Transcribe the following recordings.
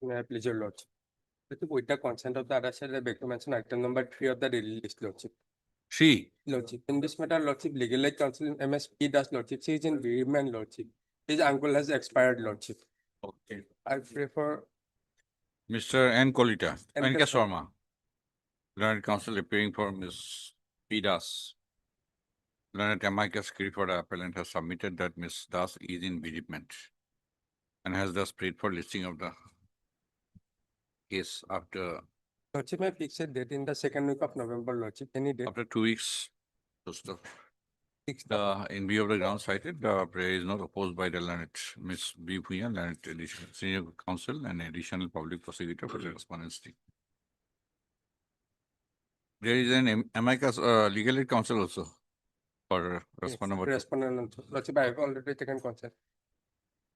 May I please your lordship? With the consent of the other side, I beg to mention item number 3 of the daily list, lordship. 3. Lordship, in this matter, lordship, legal aid counsel in MSP does lordship. She is in bereavement, lordship. His uncle has expired, lordship. Okay. I prefer Mr. N. Kolita, N. N. K. K. Sharma, Learned Counsel appearing for Ms. P. Das. Learned amicus curiae for the appellant has submitted that Ms. Das is in bereavement and has thus prayed for listing of the case after lordship may fix a date in the second week of November, lordship. Any date? 2 weeks. Just Sixth. in view of the ground cited, the prayer is not opposed by the learned Ms. B. Bhuyan, learned senior counsel and additional public prosecutor for the respondent's team. There is an amicus legal aid counsel also for respondent. Yes, respondent also. Lordship, I have already taken consent.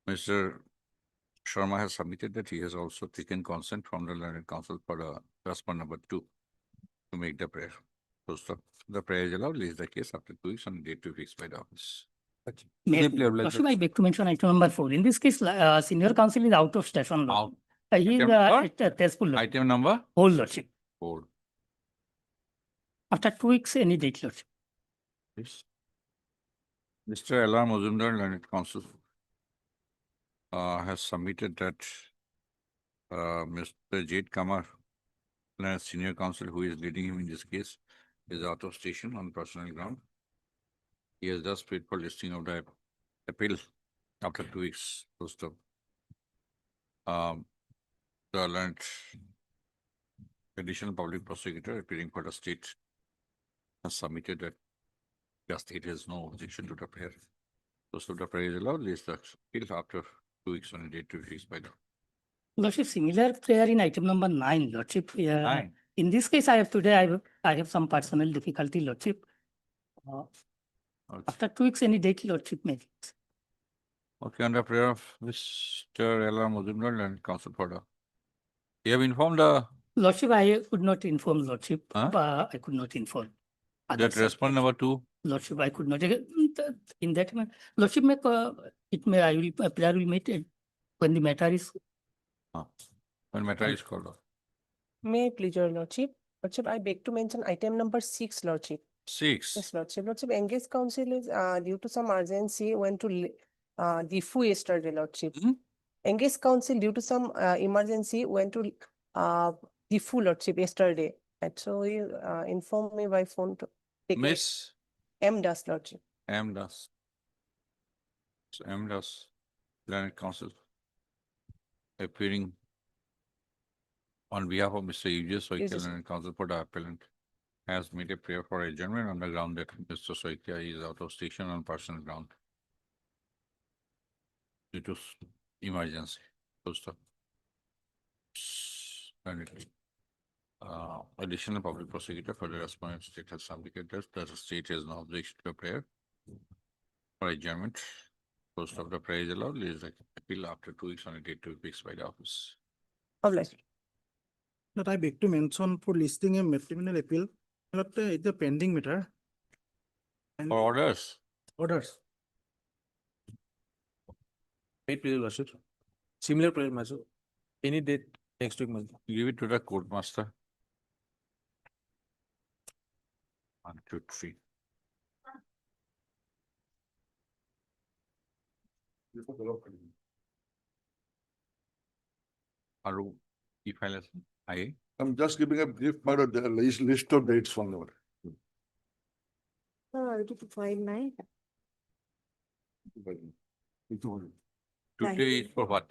Mr. Sharma has submitted that he has also taken consent from the learned counsel for the respondent number 2 to make the prayer. So the prayer is allowed, leaves the case after 2 weeks on the date to be fixed by the office. Lordship, I beg to mention item number 4. In this case, senior counsel is out of station. Lord. Out. He is Item number? at Tezpur, Lord. Item number Whole, Lordship. 4. After 2 weeks, any date, Lordship. Yes. Mr. L.R. Mazumdar, learned counsel, has submitted that Mr. Jade Kamar, learned senior counsel who is leading him in this case, is out of station on personal ground. He has thus paid for listing of the appeal after 2 weeks post of the learned additional public prosecutor appearing for the state has submitted that the state has no objection to the prayer. So the prayer is allowed, leaves the appeal after 2 weeks on a date to be fixed by the. Lordship, similar prayer in item number 9, Lordship. 9. In this case, I have some personal difficulty, Lordship. Okay. After 2 weeks, any date, Lordship may fix. Okay, on the prayer of Mr. L.R. Mazumdar, learned counsel for the. You have informed the Lordship, I could not inform, Lordship. Huh? I could not inform. that respond number 2. Lordship, I could not. In that manner, Lordship, prayer will meet when the matter is. When matter is called off. May I please your lordship? Lordship, I beg to mention item number 6, lordship. 6. Yes, lordship. Lordship, engaged counsel is due to some urgency went to Diffu yesterday, lordship. Mhm. Engaged counsel due to some emergency went to Diffu, lordship, yesterday. And so you informed me by phone to take Miss M. Das, lordship. M. Das. So M. Das, learned counsel, appearing on behalf of Mr. Eugene Soikia, Yes. learned counsel for the appellant, has made a prayer for adjournment on the ground that Mr. Soikia is out of station on personal ground due to emergency. Post of additional public prosecutor for the respondent state has submitted that the state has no objection to the prayer for adjournment. Post of the prayer is allowed, leaves the appeal after 2 weeks on a date to be fixed by the office. Obliged. That I beg to mention for listing a matrimonial appeal, but it's a pending matter. And For orders, orders. Wait, please, Lordship. Similar prayer, Master. Any date next week, Master. give it to the court master. 1, 2, 3. Aru, e-file as I. I'm just giving a brief part of the list of dates from the. Today is for what?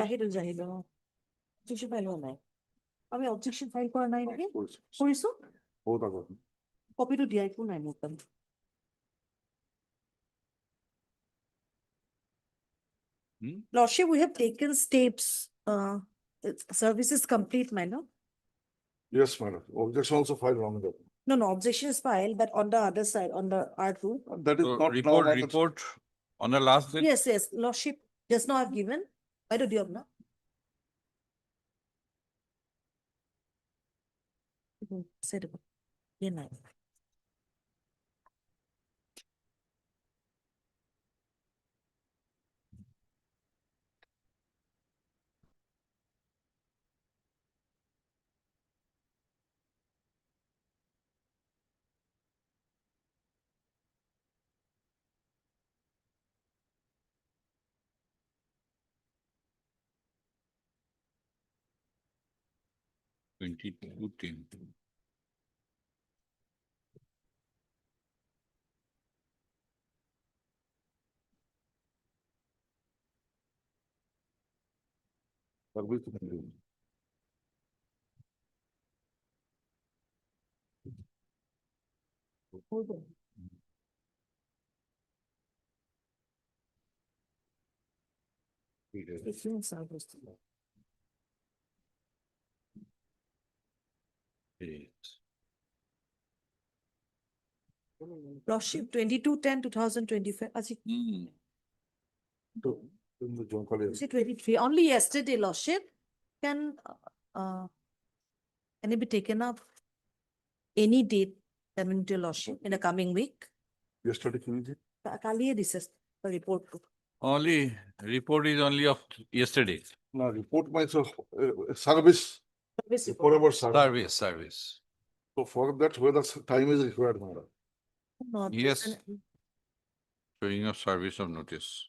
Zahidul Zahid objection file হওয়া নাই আমি objection file করা নাই নাকি করিছো কপিটো দিয়াই কো নাই মোৰ তাত Lordship, we have taken steps. Service is complete, no? Yes, madam. Objection also filed wrong. No, objection is filed, but on the other side, on the R2. That is So not report on the last day. Yes, Lordship just now have given. I don't know, no? Said about. Yeah, 2210. Service committee. Hold on. Different service. Lordship 22/10/2025. In the joint college. 23, only yesterday, Lordship. Can, can it be taken up any date, your Lordship, in the coming week? Yesterday, committee. Kaliye দিছে report. Only report is only of yesterday. No, report myself, service, Service report report. about service. Service. So for that, whether time is required, madam. No, this Yes. an- Showing of service of notice.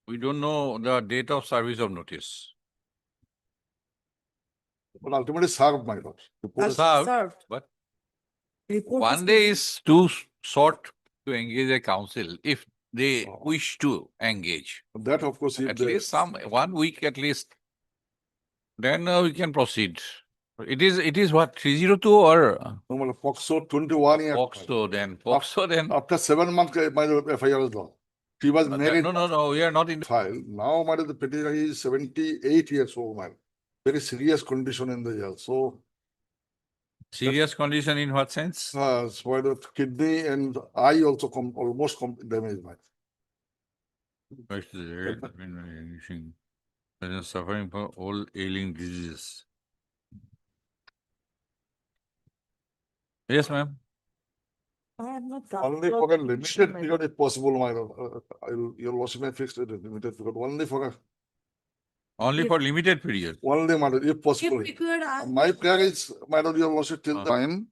We don't know the date of service of notice. But ultimately served, my lord. Report is- Served, but Report one day given. is too short to engage a council if they Oh. wish to engage. That of course, if At they, least 1 week at least. Then we can proceed. It is what, 302 or normal POXO 21 years. POXO then. After 7 months, my lord, FIR is law. She was married. No, we are not in. File. Now, my lord, the petitioner is 78 years old, man. Very serious condition in the jail. So, Serious condition in what sense? so my lord, kidney and eye also almost damaged, man. Suffering from all ailing diseases. Yes, ma'am. I have not got. Only your for a petition, limited my period if possible, my lord. Your lordship may fix it, limited period. Only for a, Only for limited period. only, my lord, if If possible. required, My prayer is, my lord, your lordship, till time,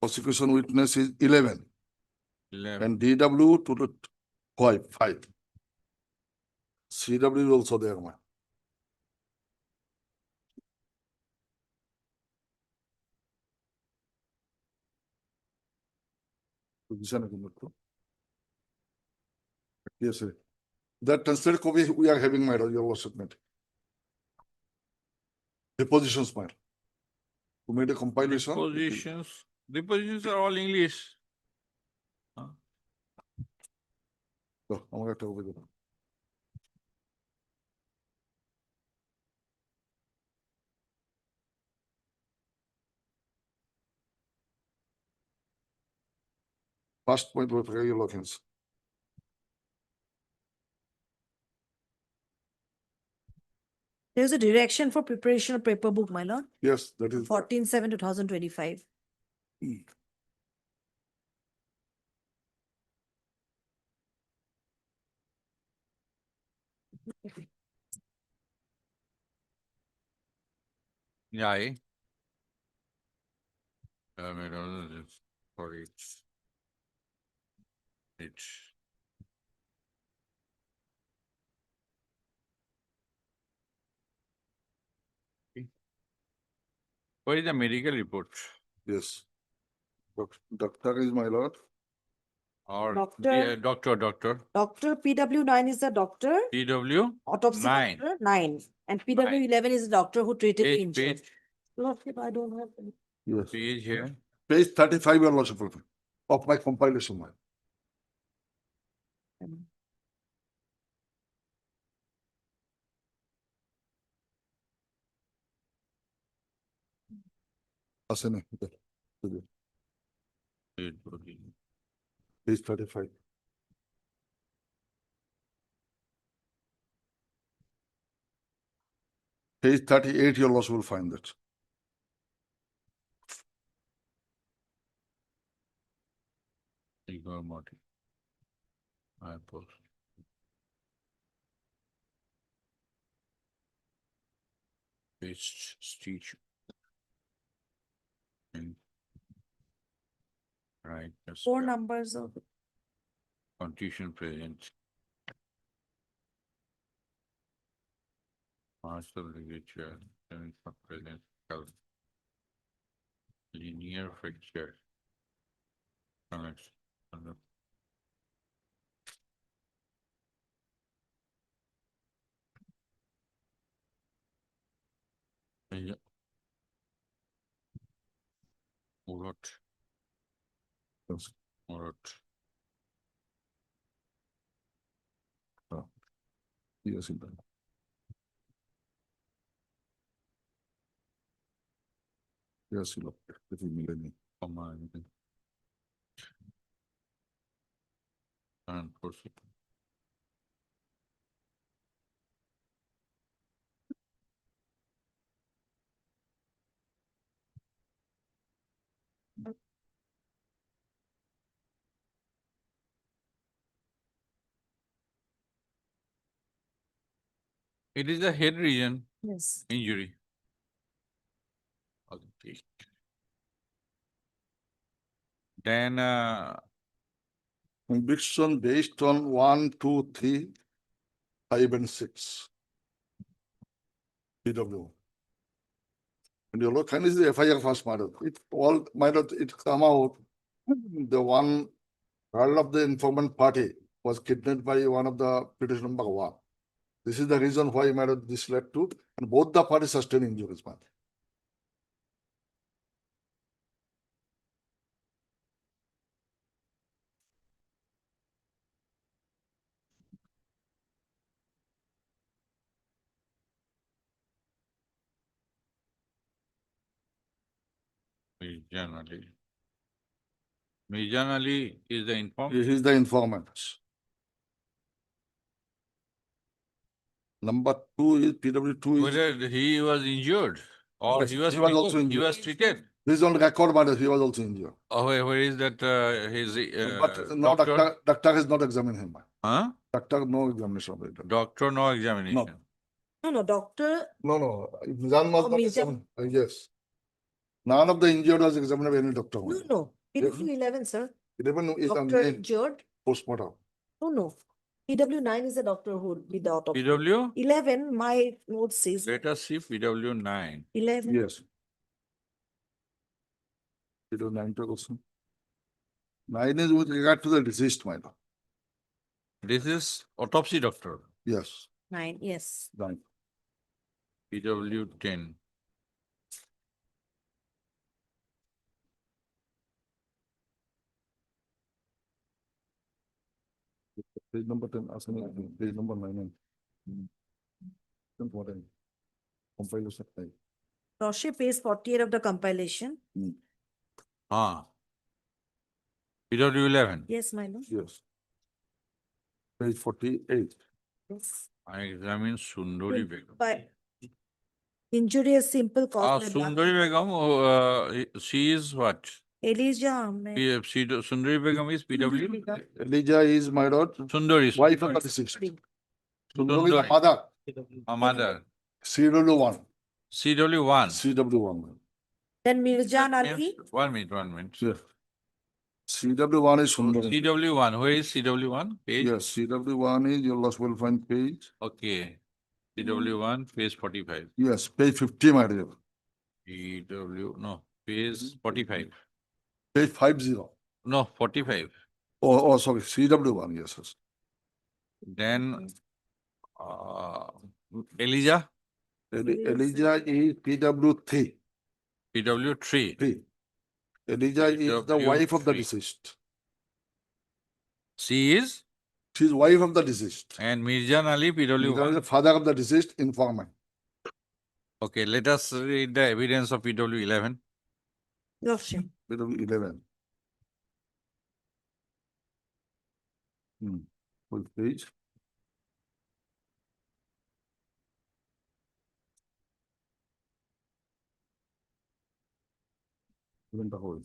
prosecution witness is 11 and DW to the 5. CW is also there, man. Position agreement. Yes, sir. That translated copy we are having, my lord, your lordship. Depositions, my lord. Who made a compilation? Depositions are all English. So, I'm gonna talk with you. First point with your logins. There's a direction for preparation of paper book, my lord. Yes, that is. 14/7/2025. Yeah. Sorry. It's. What is the medical report? Yes. Doctor is my lord. Or Doctor. doctor. Doctor PW9 is the doctor, TW autopsy 9. doctor 9, and PW11 is the doctor who treated the Page, injured. page, Lordship, I don't have any. Yes. page here. Page 35, your lordship, of my compilation, my. Asana, okay. Page 35. Page 38, your lordship will find that. Igor Marty. I post. Page stitch. Right. That's 4 numbers of condition present. Partial ligature, present, linear fracture. Connects. Yeah. Urot. Yes. Urot. Yes, it Yes, look, this is millennium. Command. And proceed. It is the head region Yes. injury. Okay. Then, Conviction based on 1, 2, 3, 5, and 6. PW. And you look, and is the FIR first model. It all might have, it come out. The one girl of the informant party was kidnapped by one of the petition number 1. This is the reason why might have this led to, and both the parties sustained injuries. Man. Mirjan Ali. Mirjan Ali is the informant. He is the informant. Number 2 is PW2 is. Whether he was injured or Yes, he was he was also treated, he injured. was treated. This is on record, but he was also injured. Oh, where is that, his, But no, doctor has not examined him. Huh? Doctor, no examination of it. Doctor, no examination. No, doctor, No. Mizan was Oh, not Mizan. examined. Yes. None of the injured was examined by any doctor. no. PW 11, sir. 11 is on Doctor main injured. postmortem. No. PW 9 is the doctor who did the autopsy. PW, 11, my note says let us see PW 9. 11. Yes. It was 9 also. 9 is with regard to the deceased, my lord. This is autopsy doctor, Yes, 9, yes. 9. PW 10. Page number 10, page number 9. Important. Compilation. Roche page 48 of the compilation. Ah. PW 11. Yes, my lord. Yes. Page 48. Yes. I examine Sundari Begum. By injury is simple Ah, caused by Sundari Begum, she is what? Elijah Ahmed. Sundari Begum is PW? Elijah is my lord, Sundari. wife of the deceased. Sundari is the Sundari. mother. A mother. CW1. CW1. CW1. Then Mirjan Ali. 1 minute. Yes. CW1 is Sundari. CW1, where is CW1? Page? Yes, CW1 is your lost will find page. Okay. CW1, page 45. Yes, page 50, my dear. Page 45. Page 50. No, 45. Oh, sorry, CW1, yes. Then, Elijah, Elijah is PW3. PW3. 3. Elijah is the wife of the PW3. deceased. She is, She is wife of the deceased. and Mirjan Ali, He is PW1. the father of the deceased informant. Okay, let us read the evidence of PW11. Roche. PW11. Full page. Even the whole.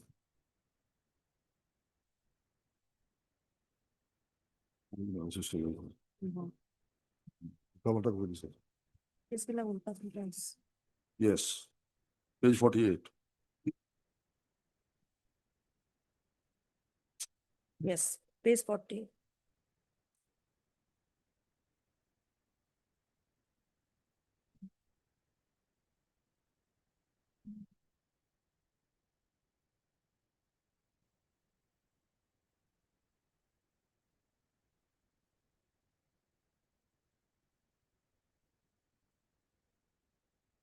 Yes. Page 48. Yes, page 40.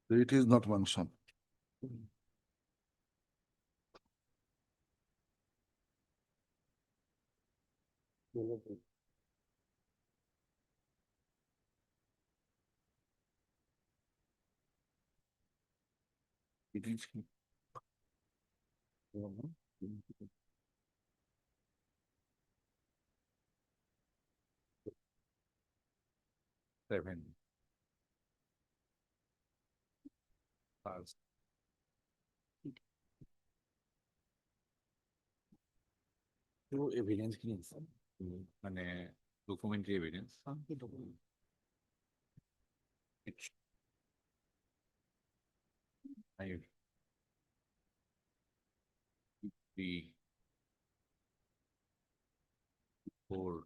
It is not mentioned. It is. Seven. Pass. তো evidence কি মানে documentary evidence four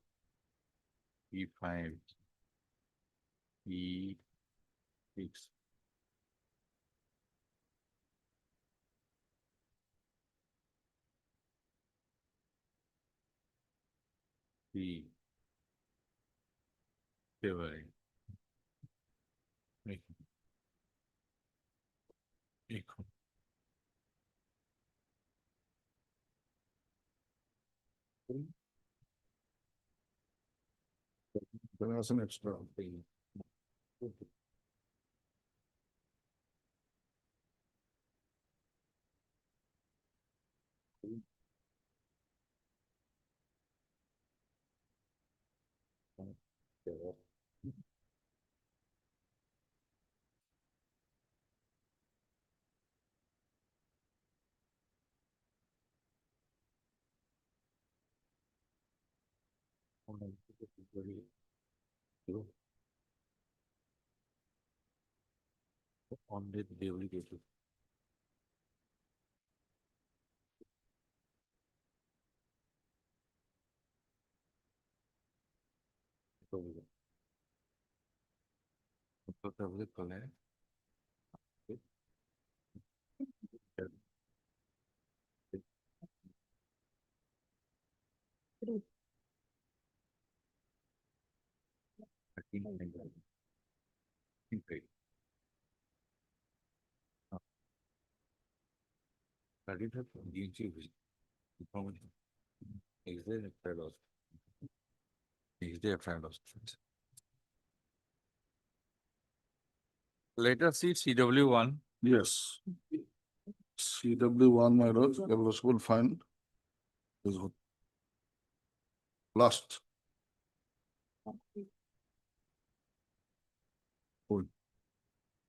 E5 E6 E February There is an extra. on the daily basis. কথা বলে কলে Let us see CW1. Yes. CW1, my lord, evaluable fine is what? Last. Hold.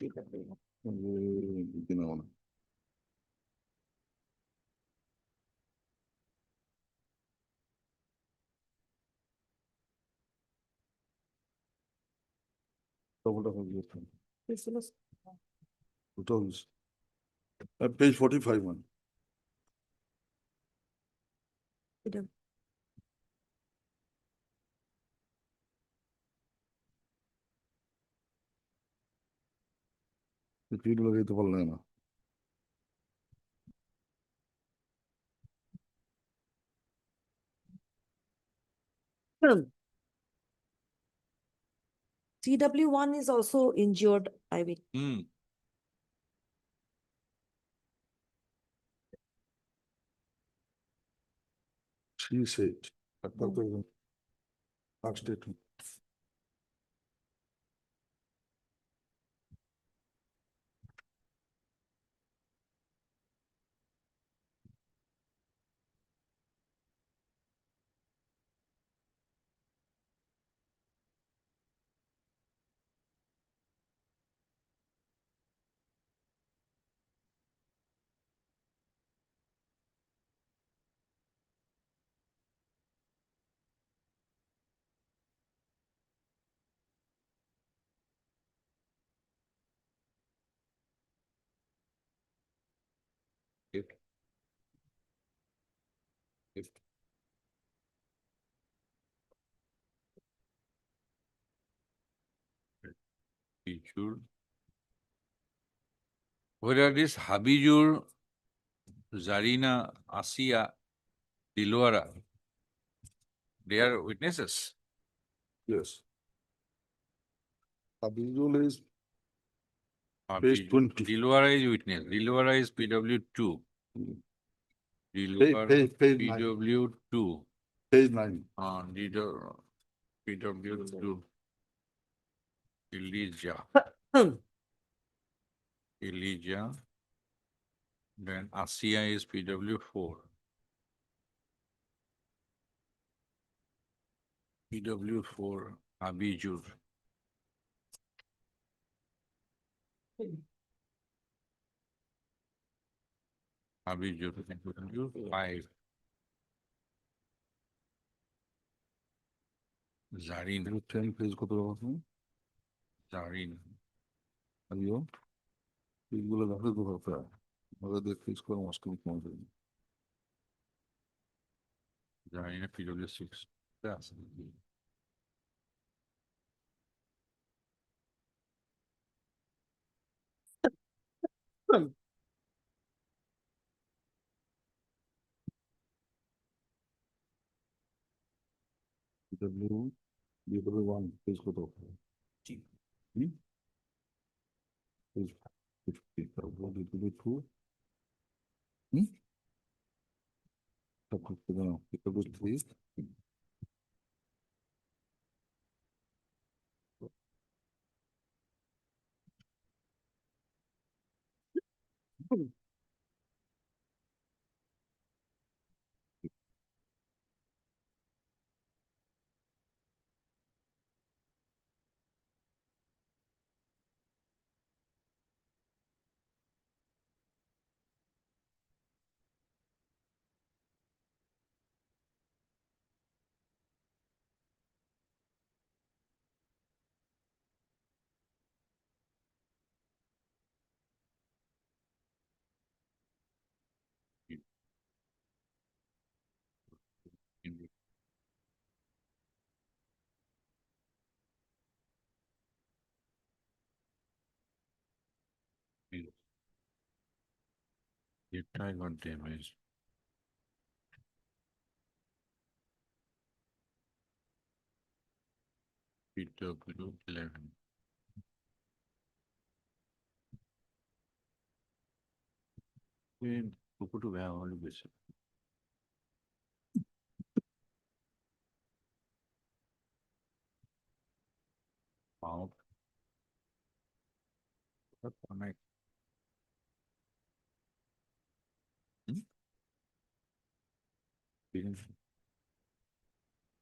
You know. Double of your thing. This was Totals. Page 45 one. CW. Repeat লগাইতে পারলে না। CW1 is also injured, I mean. Hmm. She said. Last statement. If. If. Bijur. Whether this Habijur, Zarina, Asia, Diluara, they are witnesses. Yes. Abdul is Page 20. Dilwara is witness. Dilwara is PW two. Page 9. PW two. Page 9. PW two. Elijah. Elijah. Then Asia is PW four. PW four, Abijur. Abijur, PW five. Zarin. Page কত রকম? Zarin. আমিও এইগুলো দেখে কোথাও আমাদের দেখে করে মুশকিল কমে যাবে। Zarin PW six. Yes. BW1 page কত? হুম? Page 50, তারপর BW2 হুম? তারপর BW3 Your tie got damaged. PW 11. পুকুরটু ব্যবহার হলে বেশি। পাও অনেক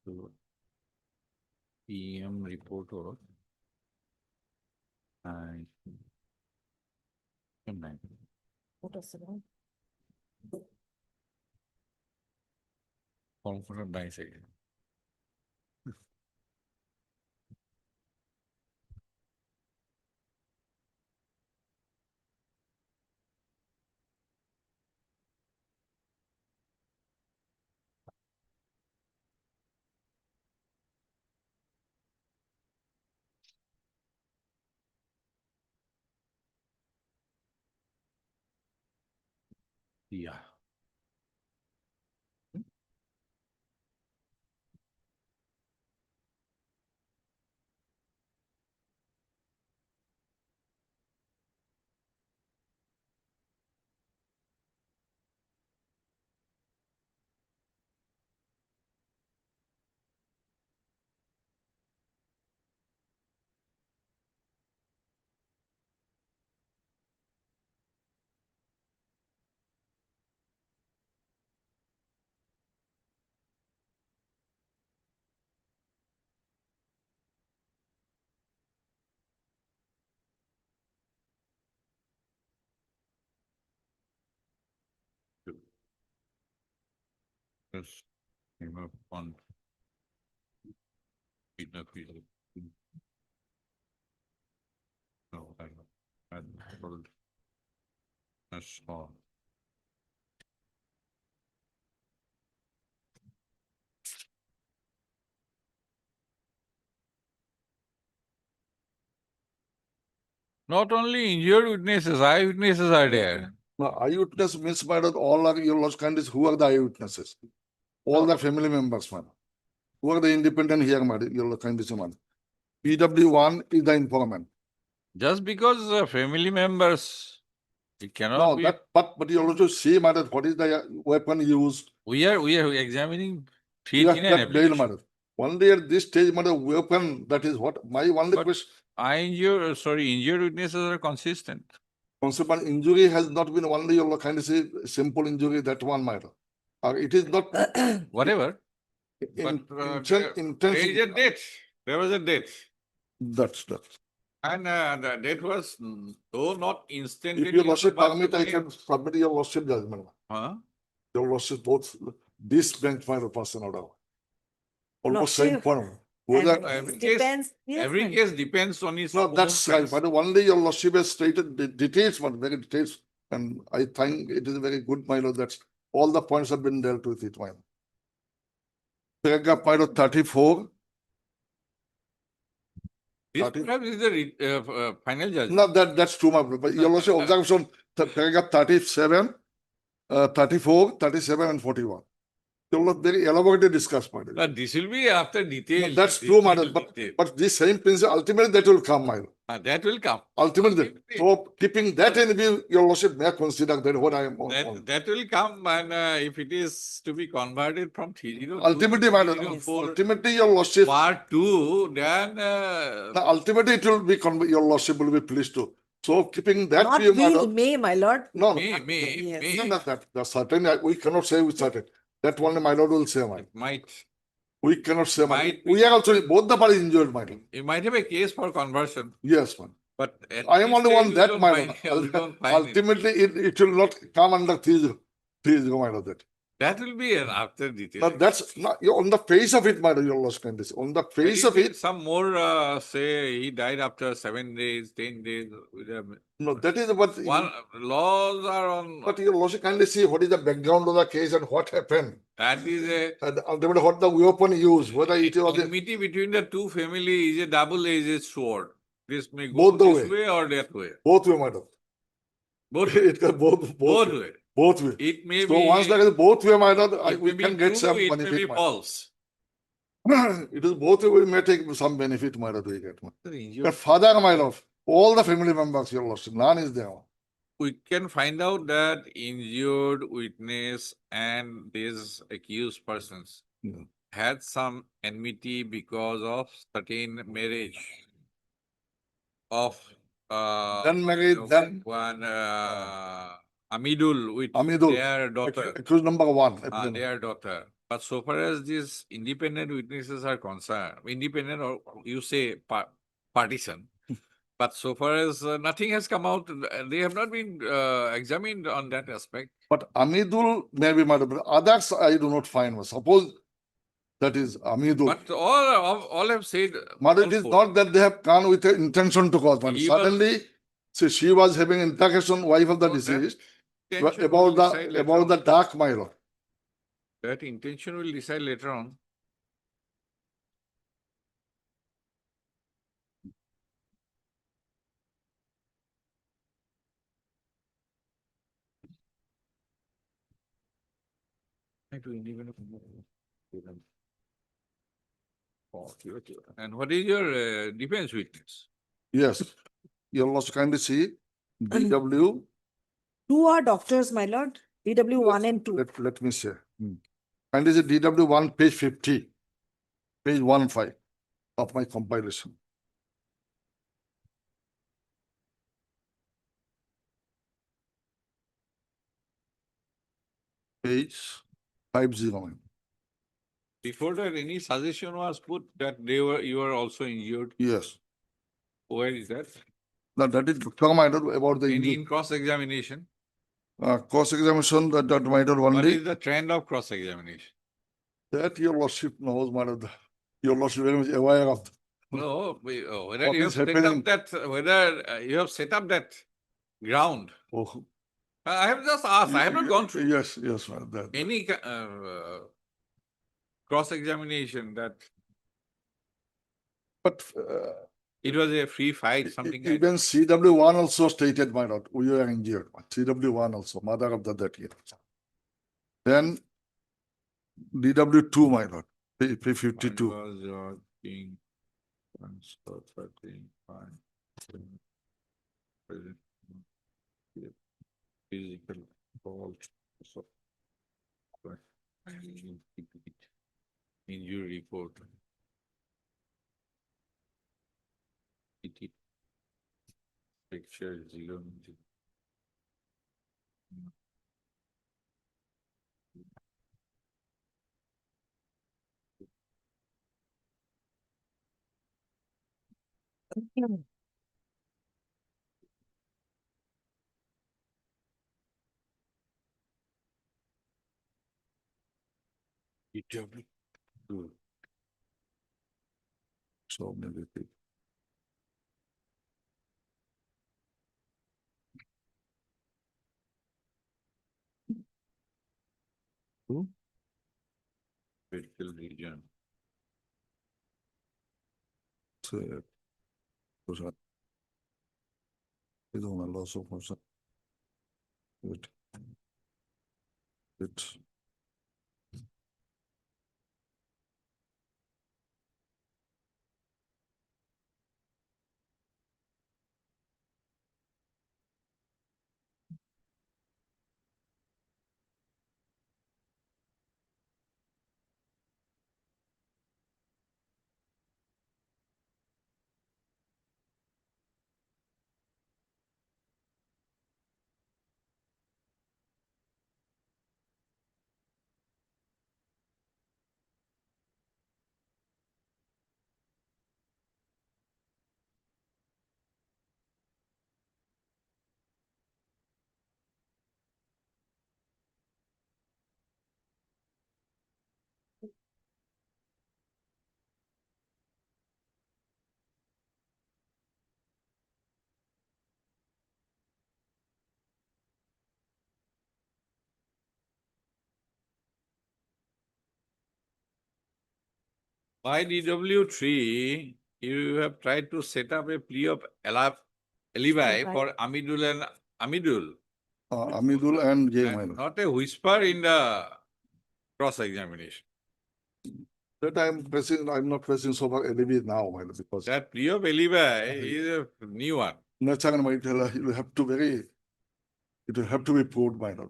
তো PM report or What is it? Conference dais again. Yeah. Yes. Name of fund. PW. No, I don't. That's all. Not only injured witnesses, eyewitnesses are there. No, eyewitness means by that all are your lost countries, who are the eyewitnesses? All the family members, man. Who are the independent here, man, your countries, man. PW1 is the informant. Just because family members, it cannot No, be. but you also see, my lord, what is the weapon used? We are examining You feet in an have bail, my application. lord. Only at this stage, my lord, weapon, that is what, my only But- question. Injured witnesses are consistent. Consequent injury has not been only your kind of say simple injury, that one matter. It is not Whatever. in, But, there is intention. a death. There was a death. That's. And the death was, though not If instantaneous. your lordship but permit, I the- can submit your lordship judgment. Huh? Your lordship both, this bench my person order. Almost same Lordship, point. And Whether, every it case- depends. Yes, Every ma'am. case depends on its no, own that's right, facts. but only your lordship has stated the details, but very details. And I think it is very good, my lord, that all the points have been dealt with it, my lord. Paragraph, my lord, 34. This 30. perhaps is the final judgment. No, that's true, my brother. But your lordship observation, paragraph 37, 34, 37, and 41. Your lord very elaborately discussed, my lord. But this will be after detail. No, that's This true, my will lord, but, detail. but this same principle, ultimately that will come, my lord. That will come. Ultimately, so keeping that in view, your lordship may consider that what I am on. That will come, and if it is to be converted from 302 Ultimately, to my lord, 304 ultimately, your lordship, part 2, then ultimately it will be, your lordship will be pleased to. So keeping that Not view, my will, lord. may, my lord. No, no. Yes. No, no, that's certain, we cannot say with certain. That only my lord will say, my. it might We cannot say, my. Might be. We are also, both the parties injured, my. you might have a case for conversion, Yes, man. but at I am this only stage one you that, don't my find- lord. you don't find it. Ultimately, it will not come under these, my lord, that. That will be an after detail. Now, that's not, on the face of it, my lord, your lordship can say. On the face of it, Some more say he died after 7 days, 10 days. no, that is what, One laws are on. but your lordship kindly see what is the background of the case and what happened. That is a And ultimately, what the weapon used, whether it was a, enmity between the two families is a double-edged sword. This may go Both the this way. way or that way. both way, my lord. Both It can both way. way. Both way. It may So once be. that is both way, my lord, It we may be can get true, some it may benefit, be my lord. false. It is both way, we may take some benefit, my lord, we get. My. The But injured- father, my lord, all the family members, your lordship, none is there. We can find out that injured witness and these accused persons Yeah. had some enmity because of certain marriage of Then married, then one Amidul with Amidul, their daughter. accused number one. Their daughter. But so far as these independent witnesses are concerned, independent or you say partisan, but so far as nothing has come out, they have not been examined on that aspect. But Amidul may be murdered, but others I do not find. Suppose that is Amidul. But all have said. But it is not that they have gone with the intention to cause. But He was- suddenly, see, she was having interrogation, wife of the So that deceased, intention will decide later about the on. dark, my lord. That intention will decide later on. And what is your defense witness? Yes. You'll also kindly see DW, Two are doctors, my lord. DW 1 and 2. let me say. Kindly see DW 1, page 50, page 15 of my compilation. Page 50. Before that, any suggestion was put that you were also injured? Yes. Where is that? Now that is talking about the Any injury. in cross-examination? Cross-examination that might have What only, is the trend of cross-examination? that your lordship knows, my lord. Your lordship very much aware of. No, whether What you is have set happening? up that, whether you have set up that ground. Oh, I have just asked, I have not gone through Yes, madam. any cross-examination that But it was a free fight, something like even CW1 also stated, my lord, we were injured. CW1 also, mother of that year. Then DW2, my lord, P52. Was King, 13, 5, present, physical fault, so. Right. Injury report. PT. Picture 0. EW2. So negative. Two. Critical region. So, is on a loss of person. It. By DW3, you have tried to set up a plea of alibi Alibi. for Amidul and Amidul. Amidul and J. And Minor. not a whisper in the cross-examination. That I'm not pressing so far alibi now, Minor, because That plea of alibi is a new one. Nachang might tell it will have to be proved, Minor.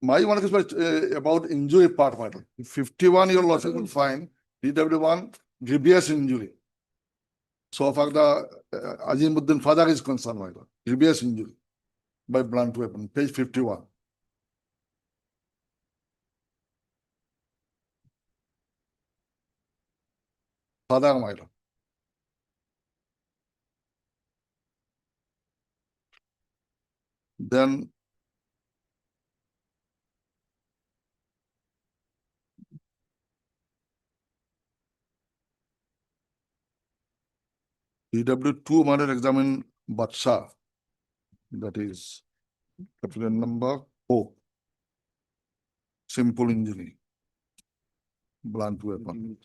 My one is about injury part, Minor. 51 year loss will fine, DW1, grievous injury. So far the Azimuddin father is concerned, Minor. Grievous injury by blunt weapon, page 51. Father, Minor. Then DW2 murder examine Batsha. That is capital number 4. Simple injury. Blunt weapon.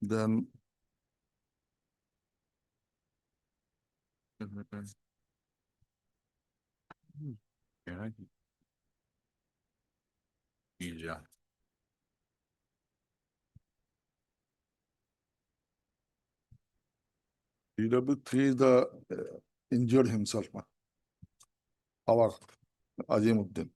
Then Yeah. DW3 is the injured himself. Our Azimuddin.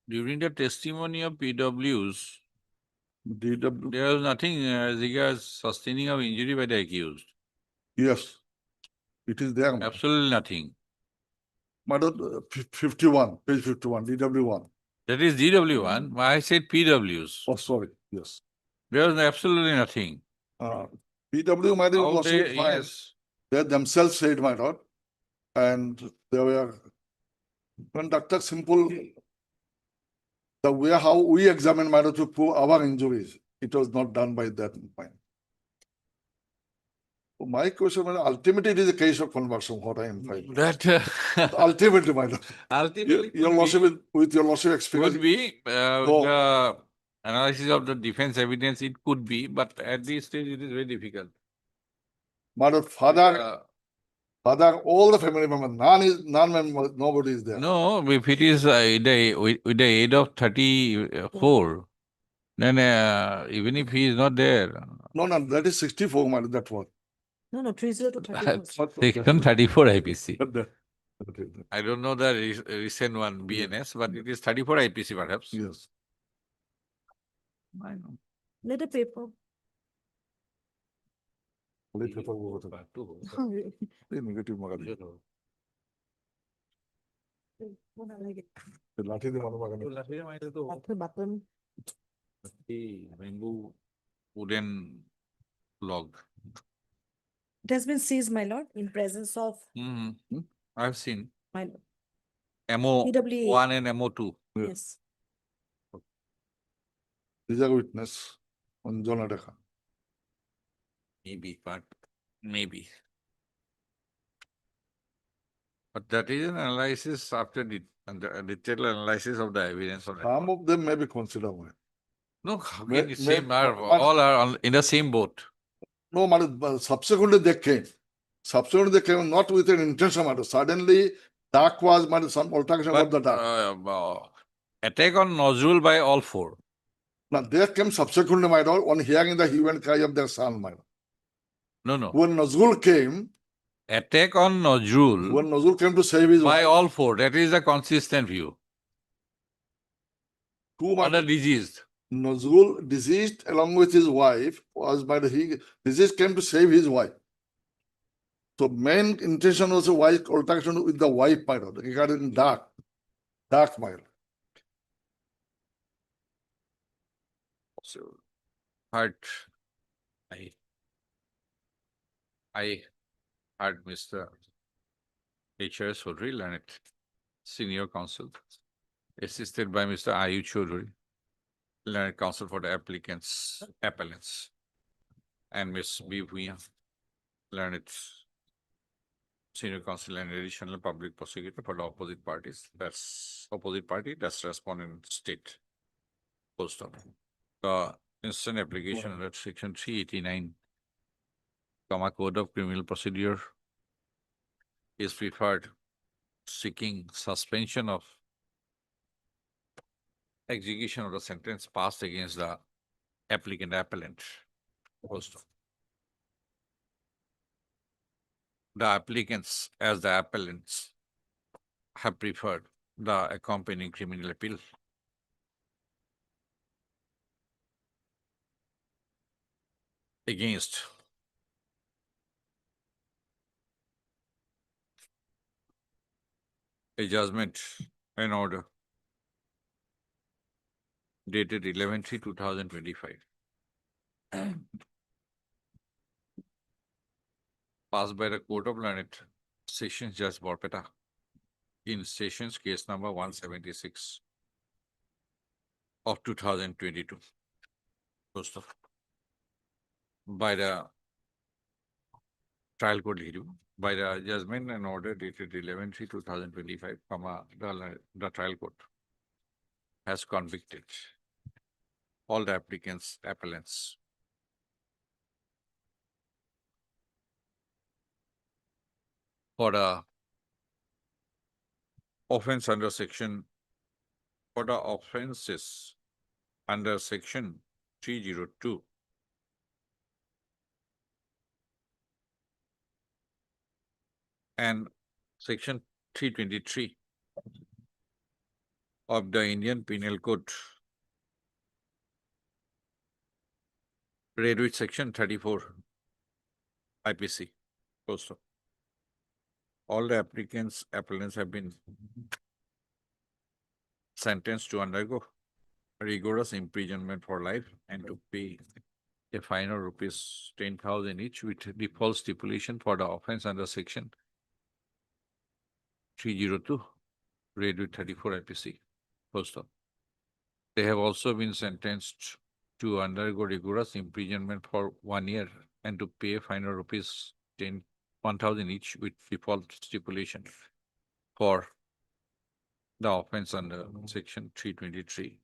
During the testimony of PWs, DW, There is nothing as regards sustaining of injury by the accused. yes. It is there. Absolutely nothing. My lord, 51, page 51, DW1. That is DW1. I said PWs. Oh, sorry, yes. There is absolutely nothing. PW, my lord, Out was there, fine. yes. They themselves said, my lord, and they were, when Dr. Simple, the way how we examine, my lord, to prove our injuries, it was not done by that point. So my question, my lord, ultimately it is a case of conversion, what I am finding. That Ultimately, my lord, ultimately your could lordship, be, with your lordship experience, could be So- the analysis of the defense evidence. It could be, but at this stage it is very difficult. my lord, father, all the family members, nobody is there. No, if it is with the age of 34, then even if he is not there, No, that is 64, my lord, that one. No, 30 to 31. section 34 IPC. That- I don't know the recent one BNS, but it is 34 IPC perhaps. Yes. I know. Let a paper. Only paper over there. এই negative মারা দিই। এই লাঠি দিয়ে মানুষ মারা নেই। After button. Bamboo wooden log. It has been seized, my lord, in presence of I've seen my lord. MO PWA. 1 and MO 2. Yes. These are witness, Anjana Rekha. Maybe, but maybe. But that is an analysis after the detailed analysis of the evidence of Some record. of them may be considered. No, how May- can you may- same are but- all are in the same boat. No, subsequently they came. Subsequently they came not with an intention, matter. Suddenly, dark was some altercation But of the dark. attack on Nazrul by all four. Now, they came subsequently, my lord, on hearing the hue and cry of their son, my lord. No, no. When Nazrul came, Attack on Nazrul when Nazrul came to save his by wife, all four. That is a consistent view. two On the diseased. Nazrul, deceased along with his wife, was by the deceased came to save his wife. So main intention was a wife altercation with the wife, my lord, regarding dark, my lord. So, heard, I heard Mr. H.S. Chaudhary, learned senior counsel, assisted by Mr. Ayu Chaudhary, learned counsel for the appellants, and Ms. B. Bhuiyan, learned senior counsel and additional public prosecutor for the opposite parties. That's opposite party, that's respondent state. Post of the instant application under section 389, Code of Criminal Procedure is preferred, seeking suspension of execution of the sentence passed against the appellant. Post of the applicants as the appellants have preferred the accompanying criminal appeal. Against a judgment and order dated 11/3/2025. Passed by the Court of Learned Sessions Judge Borpeta in Sessions case number 176 of 2022. Post of by the trial court review by the judgment and order dated 11/3/2025, the trial court has convicted all the appellants for the offense under section, for the offenses under section 302 and section 323 of the Indian Penal Code read with section 34 IPC. Full stop. All the appellants have been sentenced to undergo rigorous imprisonment for life and to pay a fine of rupees 10,000 each with default stipulation for the offense under section 302 read with 34 IPC. Full stop. They have also been sentenced to undergo rigorous imprisonment for 1 year and to pay a fine of rupees 1,000 each with default stipulation for the offense under section 323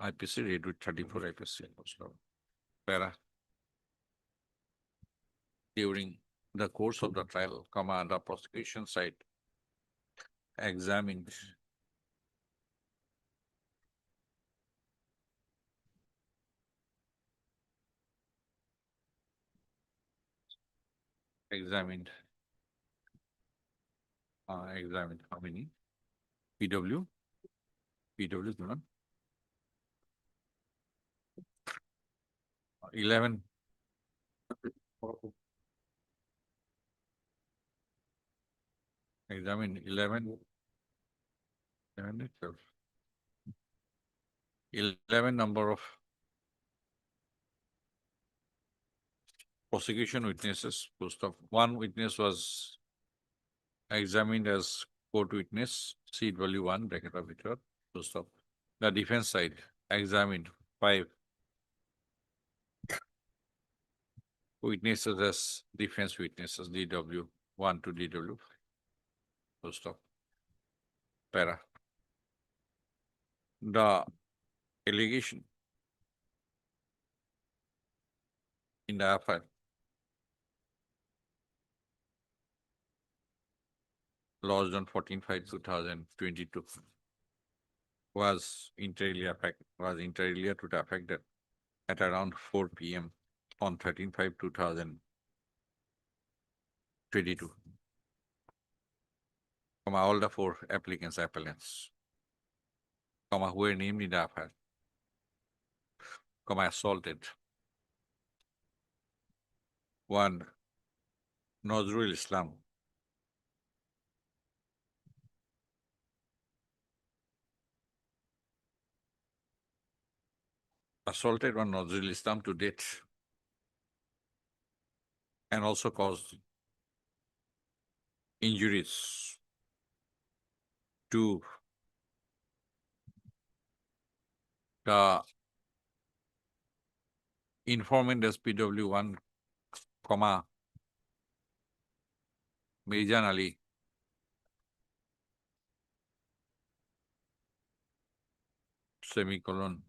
IPC read with 34 IPC. So, para. During the course of the trial, the prosecution side examined examined how many? PW is one. 11. Examine 11 itself. 11 number of prosecution witnesses. Post of one witness was examined as court witness, CW1, bracket of it. Post of the defense side examined 5 witnesses as defense witnesses, DW1 to DW. Post of para. The allegation in the FIR lodged on 14/5/2022 was inter alia to the effect that at around 4 p.m. on 13/5/2022. All the 4 appellants, who were named in the FIR, assaulted 1. Nazrul Islam, assaulted 1 Nazrul Islam to death and also caused injuries to the informant SPW1, Mirjan Ali, semicolon,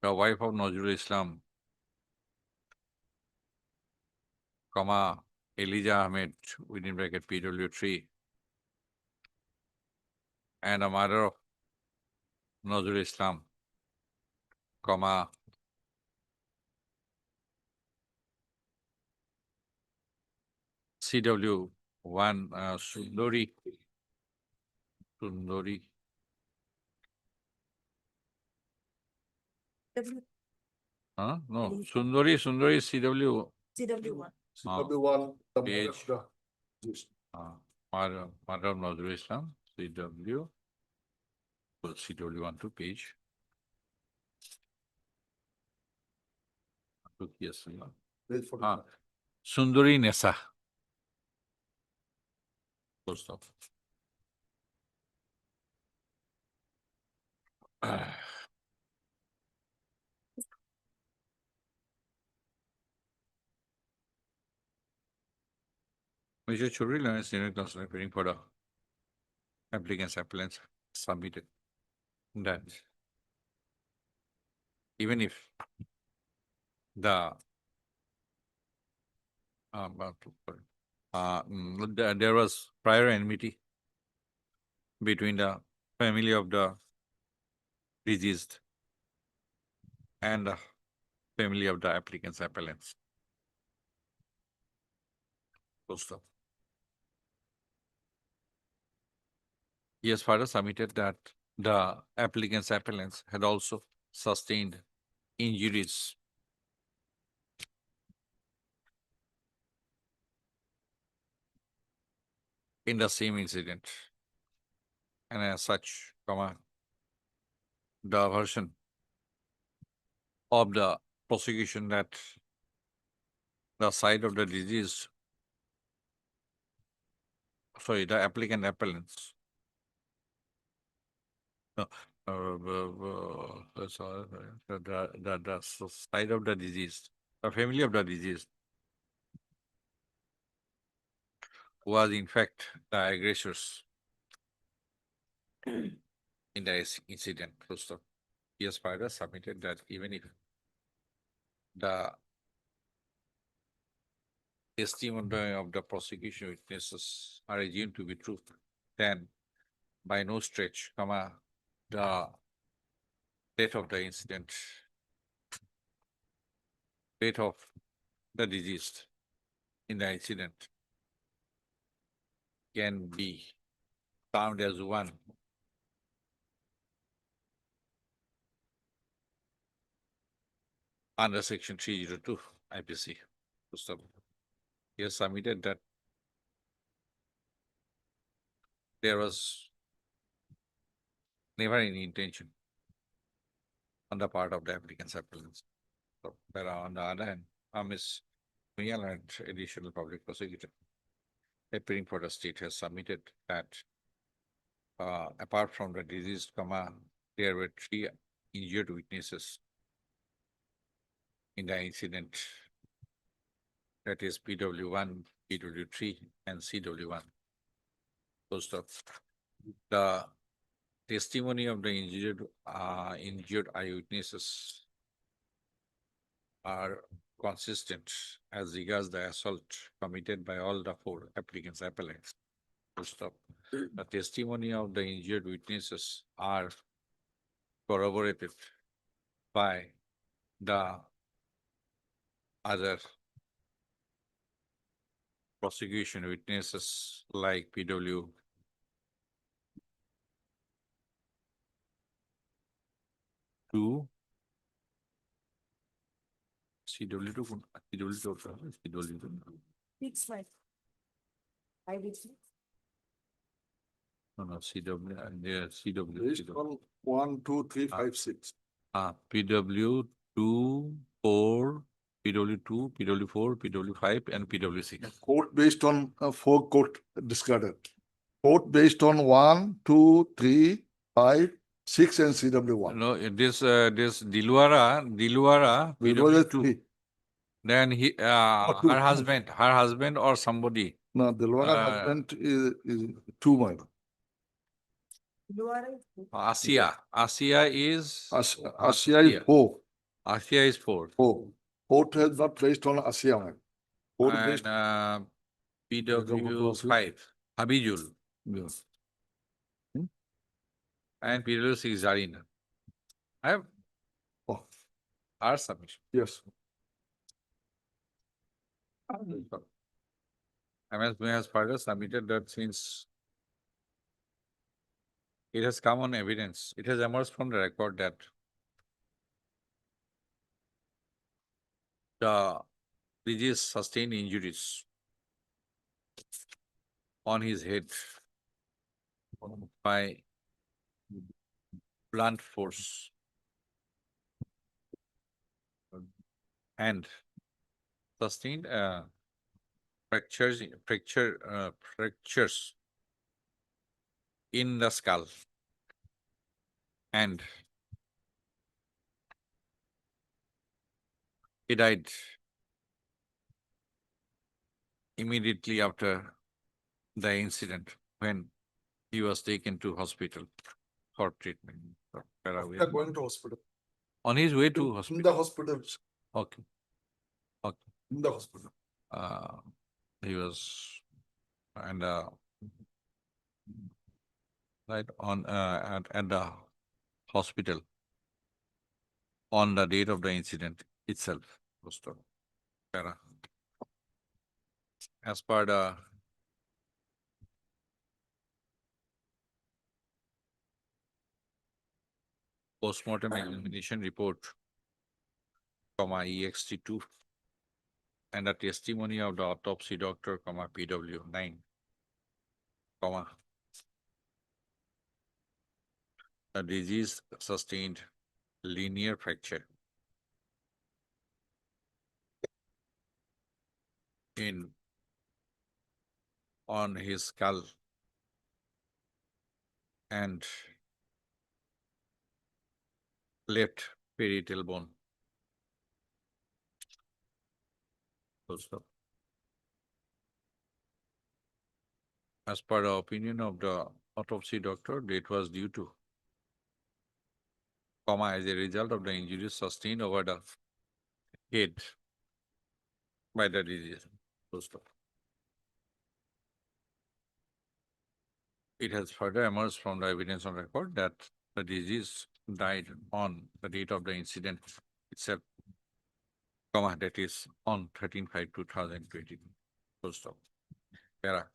the wife of Nazrul Islam, Elijah Ahmed, within bracket PW3, and the mother of Nazrul Islam, CW1, Sundori, no, Sundori CW, CW1. CW1, the mother page. of the accused. mother of Nazrul Islam, CW, CW1 to page. Yes. Page 45. Sundari Nessa. Full stop. Mr. Churila is senior counsel appearing for the appellants submitted that even if the there was prior enmity between the family of the deceased and the family of the appellants. Full stop. He has further submitted that the appellants had also sustained injuries in the same incident. And as such, the version of the prosecution that the side of the deceased, sorry, the appellants. No, sorry, the side of the deceased, the family of the deceased was in fact the aggressors in the incident. First of, PS Spider submitted that even if the testimony of the prosecution witnesses are assumed to be true, then by no stretch, the date of the incident, date of the deceased in the incident can be found as one under section 302 IPC. So he has submitted that there was never any intention on the part of the applicant's appellants. So, but on the other hand, Ms. Muyal and additional public prosecutor appearing for the state has submitted that apart from the deceased, there were 3 injured witnesses in the incident, that is PW1, PW3, and CW1. Post of the testimony of the injured eyewitnesses are consistent as regards the assault committed by all the 4 applicants appellants. Post of the testimony of the injured witnesses are corroborated by the other prosecution witnesses like PW two, CW2, CW2, 6 5. I did 6. no, CW, and there CW, Based on 1, 2, 3, 5, 6. PW 2, 4, PW2, PW4, PW5, and PW6. Court based on 4 court discarded. Court based on 1, 2, 3, 5, 6 and CW1. No, this Dilwara, It was a PW2. 3. Then two. her husband or somebody. No, the Dilwara husband is 2 mile. You are Asia is Asia is 4. Asia is 4. 4. Court has not placed on Asia mile. Court based. And PW5, Habijul. Yes. And PW6, Zarina. I have Oh, our submission. yes. MS has further submitted that since it has come on evidence, it has emerged from the record that the deceased sustained injuries on his head by blunt force and sustained fractures in the skull, and he died immediately after the incident when he was taken to hospital for treatment. After going to hospital. On his way to In hospital. the hospital. Okay. In the hospital. He was, and right on at the hospital on the date of the incident itself. As per the postmortem examination report EXT2, and the testimony of the autopsy doctor, PW9, the disease sustained linear fracture on his skull and left parietal bone. Full stop. As per the opinion of the autopsy doctor, death was due to as a result of the injuries sustained over the head by the disease. Full stop. It has further emerged from the evidence on record that the disease died on the date of the incident itself, that is on 13/5/2020. Full stop. Para.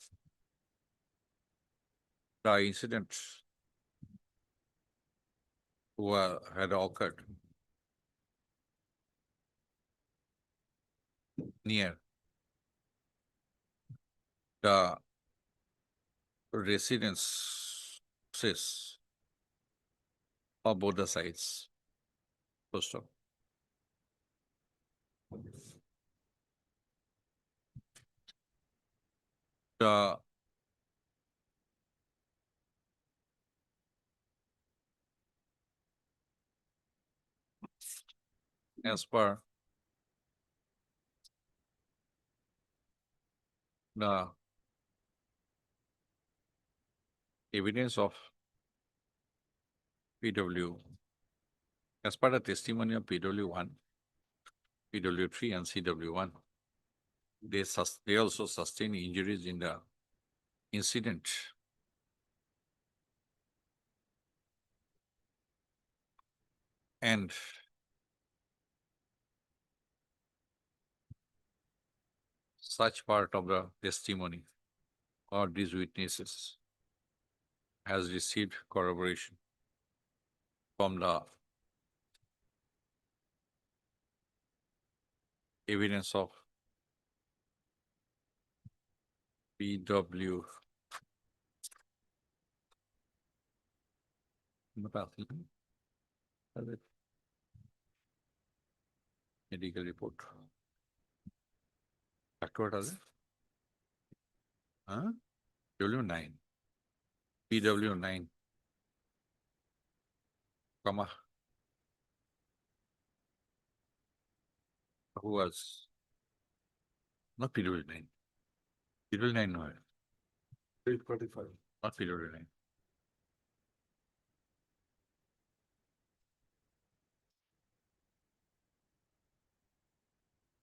The incident had occurred near the residences of both the sides. Full stop. The as per the evidence of PW, as per the testimony of PW1, PW3, and CW1, they also sustained injuries in the incident. And such part of the testimony or these witnesses has received corroboration from the evidence of PW. Medical report. What is it? W9. PW9, who was not PW9. PW9, no. 845. Not PW9.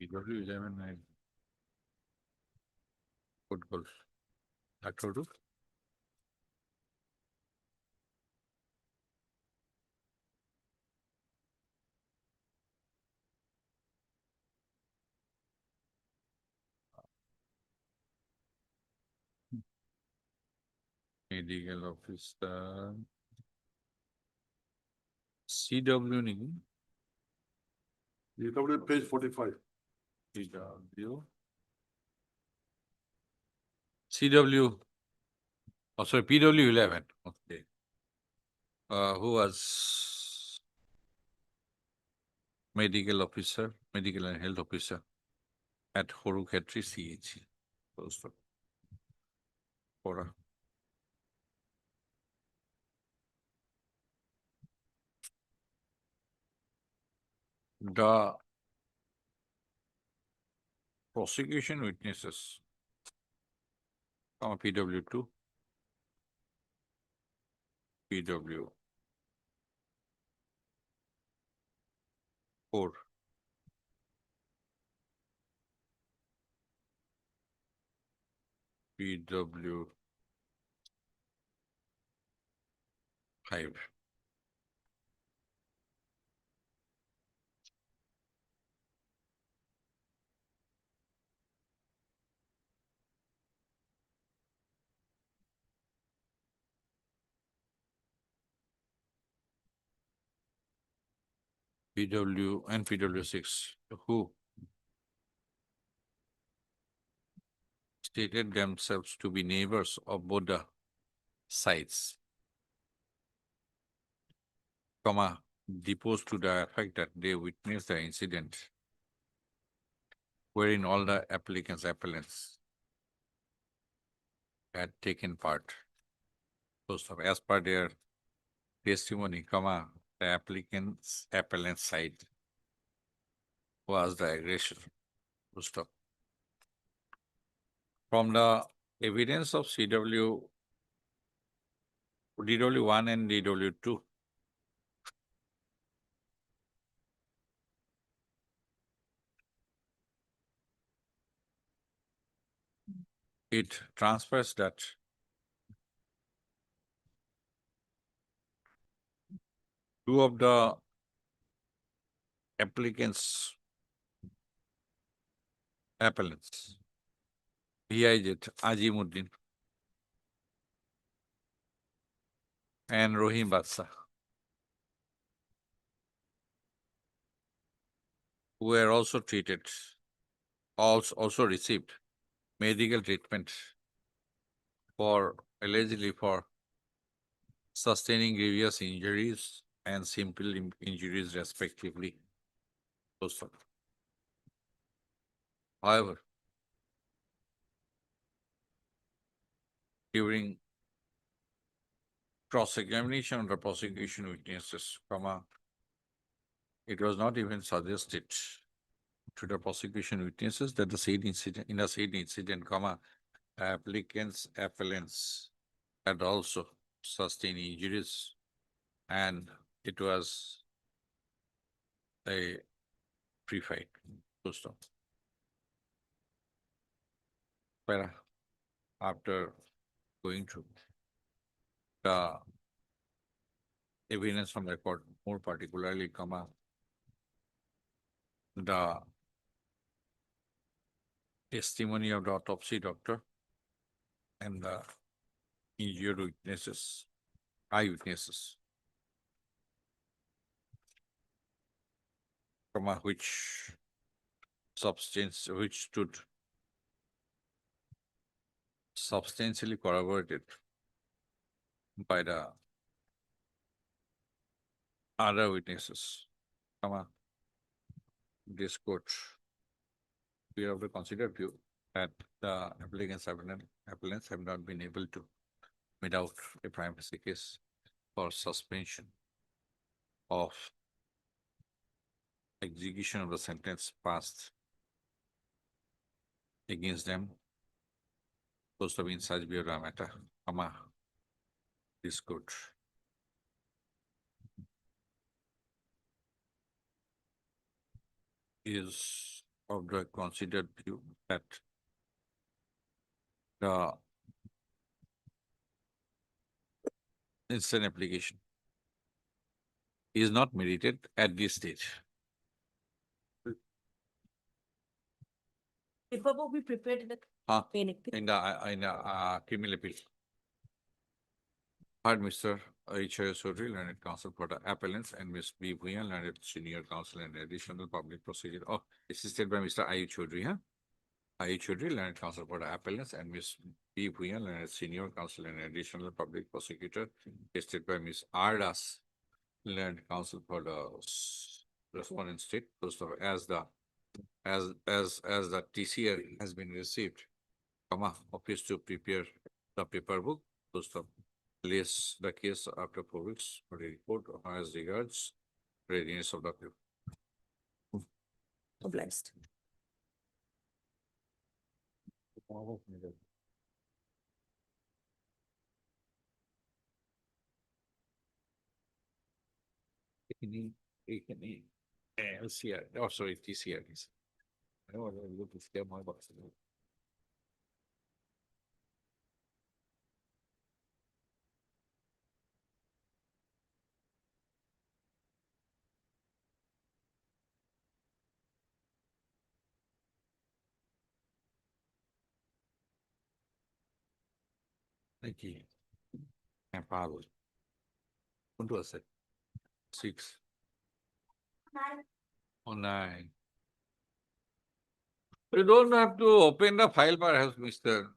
PW11, good goals. Dr. Ruth? Medical officer. CW nigi. DW page 45. CW. Oh, sorry, PW11. Okay. Who was medical officer, medical and health officer at Horukhetri CHC. Post. The prosecution witnesses, PW2, PW4, PW5. PW and PW6, who stated themselves to be neighbors of both the sides, comma, deposed to the effect that they witnessed the incident wherein all the appellants had taken part. So as per their testimony, comma, the appellant side was the aggressor. Full stop. From the evidence of DW1 and DW2, it transfers that two of the appellants, VIZ Azimuddin and Rohim Badshah, who were also treated, also received medical treatment for allegedly for sustaining grievous injuries and simple injuries respectively. However, during cross-examination of the prosecution witnesses, comma, it was not even suggested to the prosecution witnesses that the said incident, in the said incident, comma, appellants had also sustained injuries, and it was a pre-fight. Full stop. But after going through the evidence from the court, more particularly, comma, the testimony of the autopsy doctor and the injured witnesses, eyewitnesses, comma, which stood substantially corroborated by the other witnesses, comma, this court, we have to consider view that the appellants have not been able to meet out a prima facie case for suspension of execution of the sentence passed against them, supposed to be in such view matter, comma, this court is of the considered view that the instant application is not merited at this stage. Paperwork we prepared in the main appeal. In the criminal appeal. Heard Mr. H.I. Chaudhary, learned counsel for the appellants, and Ms. B. Bhuyan, learned senior counsel and additional public prosecutor. Oh, assisted by Mr. I. Chaudhary, huh? I. Chaudhary, learned counsel for the appellants, and Ms. B. Bhuyan, learned senior counsel and additional public prosecutor, assisted by Ms. R. Das, learned counsel for the respondent state. First of all, as the TCR has been received, comma, office to prepare the paper book. First of place the case after 4 weeks for the report as regards readiness of the paper. Obliged. LCR, oh, sorry, TCR. I want to look at my box. Aqui. É pago. Quanto você? 6. Oh, nine. You don't have to open the file perhaps, Mr.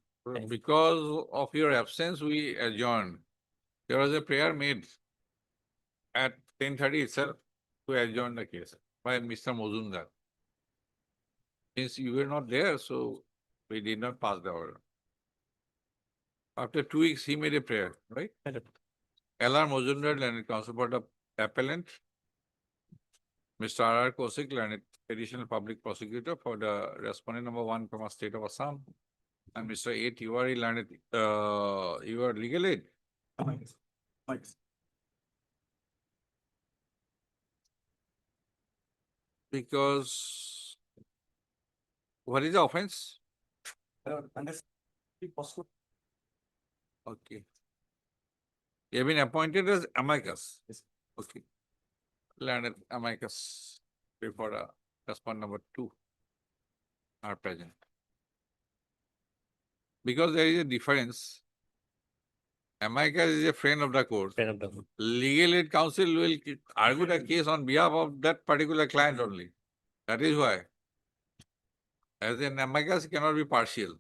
Because of your absence, we adjourned. There was a prayer made at 10:30 itself to adjourn the case by Mr. Mozumdar. Since you were not there, so we did not pass the order. After 2 weeks, he made a prayer, right? L.R. Mozumdar, Learned Counsel for the appellant. Mr. R.R. Kosik, Learned Additional Public Prosecutor for the respondent number 1 from a state of Assam. And Mr. A. Tiwari, Learned, you are legal aid. Because what is the offense? Okay. You have been appointed as amicus. Okay. Learned amicus before respondent number 2 are present. Because there is a difference. Amicus is a friend of the court. Legal aid counsel will argue the case on behalf of that particular client only. That is why. As an amicus cannot be partial.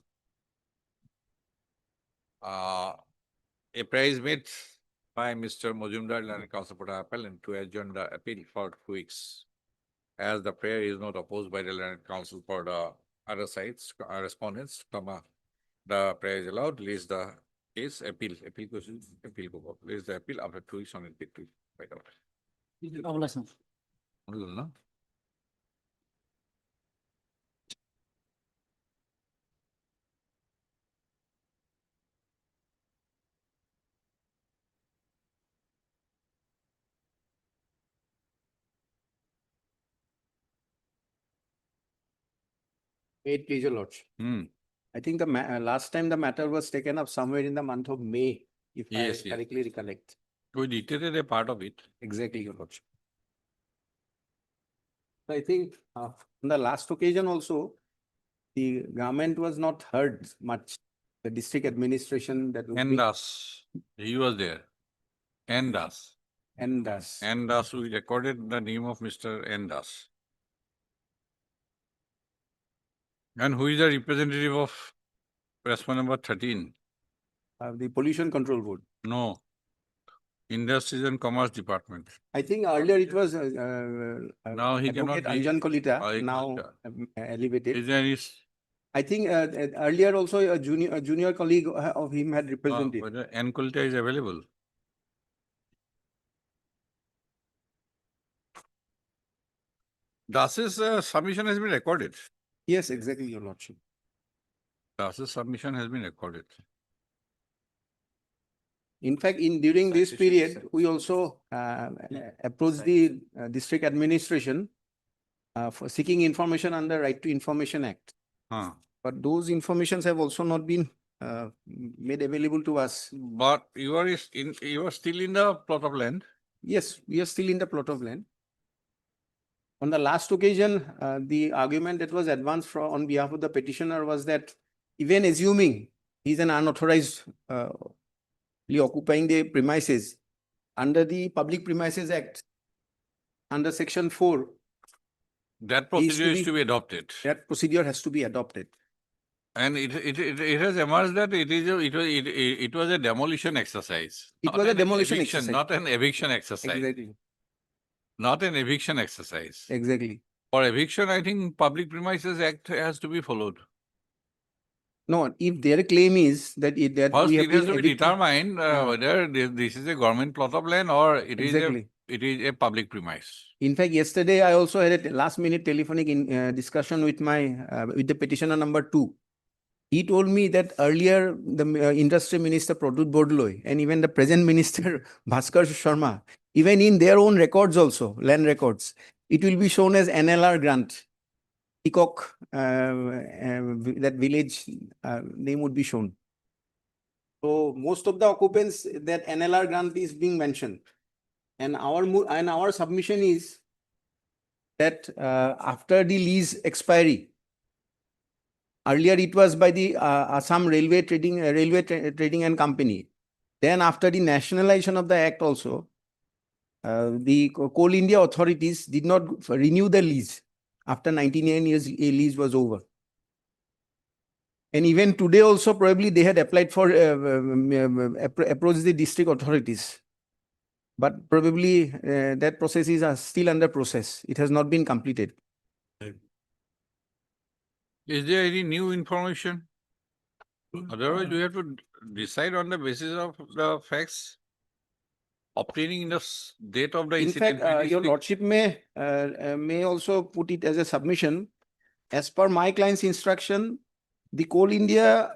A prayer is made by Mr. Mozumdar, Learned Counsel for the appellant, to adjourn the appeal for 2 weeks. As the prayer is not opposed by the Learned Counsel for the other sides, respondents, the prayer is allowed, leaves the case, appeal ko, leaves the appeal after 2 weeks on appeal to fight out. No? 8, please, your lordship. I think the last time the matter was taken up somewhere in the month of May, if Yes, I yes. correctly recollect. We detailed a part of it. Exactly, your lordship. So I think on the last occasion also, the government was not heard much. The district administration that was Endas, he was there. Endas. Endas. Endas, we recorded the name of Mr. Endas. And who is the representative of respondent number 13? The Pollution Control Board. No. Industries and Commerce Department. I think earlier it was Now he cannot Advocate be- Anjan Kolita, Anjan now Kolita. elevated. Is there any, I think earlier also a junior colleague of him had represented. whether Enculta is available? Das's submission has been recorded. Yes, exactly, your lordship. Das's submission has been recorded. In fact, during this period, we also approached the district administration for seeking information under Right to Information Act. Huh. But those informations have also not been made available to us. But you are still in the plot of land. Yes, we are still in the plot of land. On the last occasion, the argument that was advanced on behalf of the petitioner was that even assuming he's an unauthorized occupying the premises under the Public Premises Act, under Section 4, That Needs to procedure is be- to be adopted. that procedure has to be adopted. And it has emerged that it was a demolition exercise. It not was a an demolition eviction, exercise. Not an eviction exercise. Exactly, Not an eviction exercise. exactly. For eviction, I think Public Premises Act has to be followed. No, if their claim is that First, we have it has been to be evicted- determined whether this is a government plot of land or it is Exactly. a public premise. In fact, yesterday I also had a last minute telephonic discussion with with the petitioner number 2. He told me that earlier the industry minister Pradut Bordoloi and even the present minister Bhaskar Sharma, even in their own records also, land records, it will be shown as NLR grant. Peacock, that village name would be shown. So most of the occupants, that NLR grant is being mentioned. And our submission is that after the lease expiry, earlier it was by the Assam Railway Trading and Company. Then after the nationalization of the act also, the Coal India authorities did not renew the lease after 99 years a lease was over. And even today also probably they had applied for approach the district authorities. But probably that process is still under process. It has not been completed. Is there any new information? Otherwise, we have to decide on the basis of the facts obtaining in the date of the In incident. fact, your lordship may also put it as a submission. As per my client's instruction, the Coal India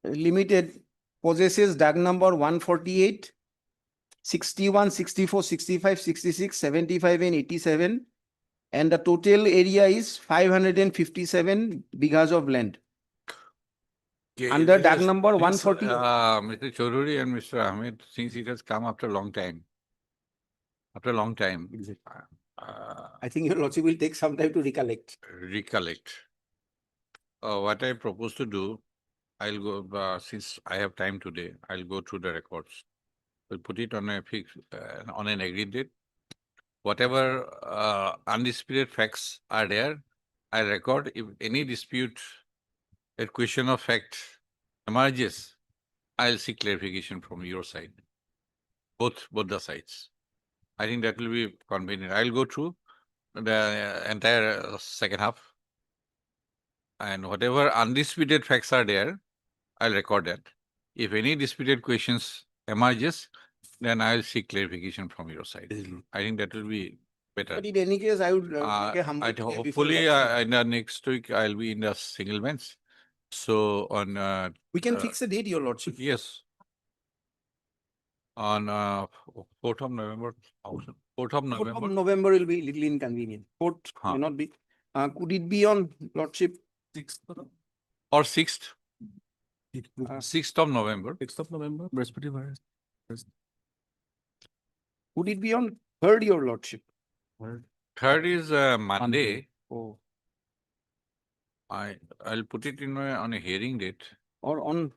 Limited possesses DAG number 148, 61, 64, 65, 66, 75 and 87. And the total area is 557 bighas of land. Okay, Under this DAG is- number this, 140. Mr. Chaudhary and Mr. Ahmed, since it has come after a long time. After a long time. I think your lordship will take some time to recollect. Recollect. What I propose to do, I'll go, since I have time today, I'll go through the records. We'll put it on a fix, on an agreed date. Whatever undisputed facts are there, I'll record. If any dispute, a question of fact emerges, I'll seek clarification from your side. Both the sides. I think that will be convenient. I'll go through the entire second half. And whatever undisputed facts are there, I'll record that. If any disputed questions emerges, then I'll seek clarification from your side. I think that will be better. But in any case, I would make a humble I plea before hopefully, lordship. in the next week, I'll be in the single bench. So on, We can fix a date, your lordship. yes. On 4th of November, 4th of 4th of November, November will be little inconvenient. 4th Huh. may not be. Could it be on lordship? or 6th, Uh, 6th of November. 6th of November, Brihaspativar. Could it be on 3rd, your lordship? 3rd is Monday. Oh. I'll put it in on a hearing date. Or on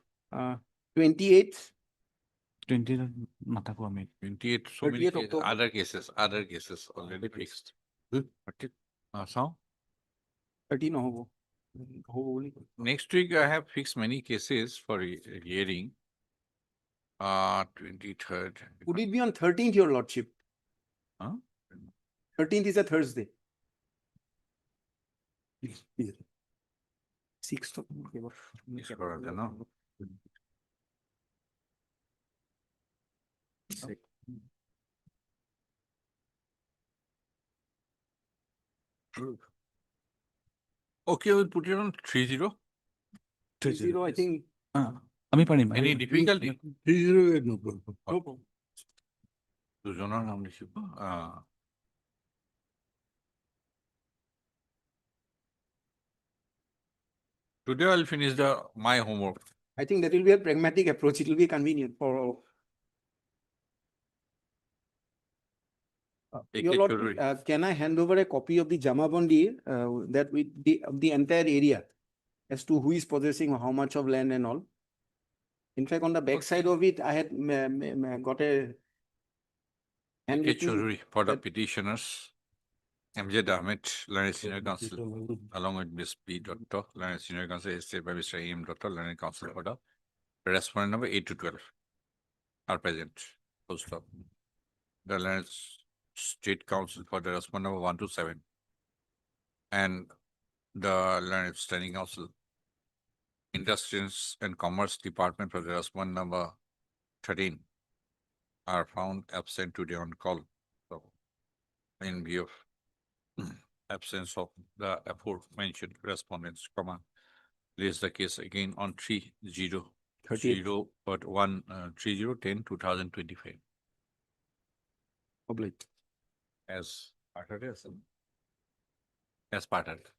28th? 28, so many 30th cases, October. other cases already fixed. So 13 নহব। হ'ব বুলি কয়। next week I have fixed many cases for hearing. 23rd. Could it be on 13th, your lordship? Huh? 13th is a Thursday. 6th of Yes, correct, no? Okay, we'll put it on 30. 30, I think. আমি পাৰিম। Any difficulty? 308, no problem. No problem. দুজনৰ নাম লিখিব। Today I'll finish my homework. I think that will be a pragmatic approach. It will be convenient for all. Your AK lord, Chaudhary. can I hand over a copy of the Jamabandi that with the entire area as to who is possessing how much of land and all? In fact, on the back side of it, I had got a AK handwritten. Chaudhary for the that- petitioners. MJ Ahmed, Learned Senior Counsel, along with Ms. P. Dr. Learned Senior Counsel, estate by Mr. E.M. Dr. Learned Counsel for the respondent number 8 to 12 are present. Full stop. The Learned State Council for the respondent number 1 to 7. And the Learned Standing Council, Industries and Commerce Department for the respondent number 13 are found absent today on call. So, in view of absence of the aforementioned respondents, place the case again on 30/10/2025 Public. as part of this. As part of it.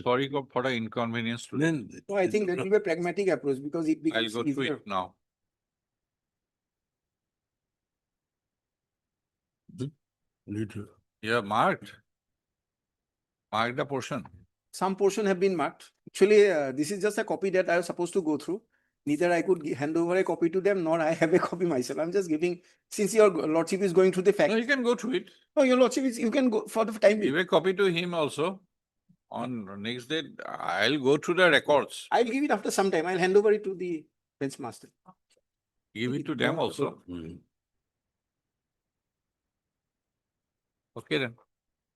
Sorry for the inconvenience today. No, I think that will be a pragmatic approach because it I'll becomes go through easier. it now. You have marked. Mark the portion. Some portion have been marked. Actually, this is just a copy that I was supposed to go through. neither I could hand over a copy to them, nor I have a copy myself. I'm just giving, since your lordship is going through the fact. No, you can go through it. No, your lordship is, you can go for the time being. Give a copy to him also. On next day, I'll go through the records. I'll give it after some time. I'll hand over it to the bench master. Give it to them also. Okay then.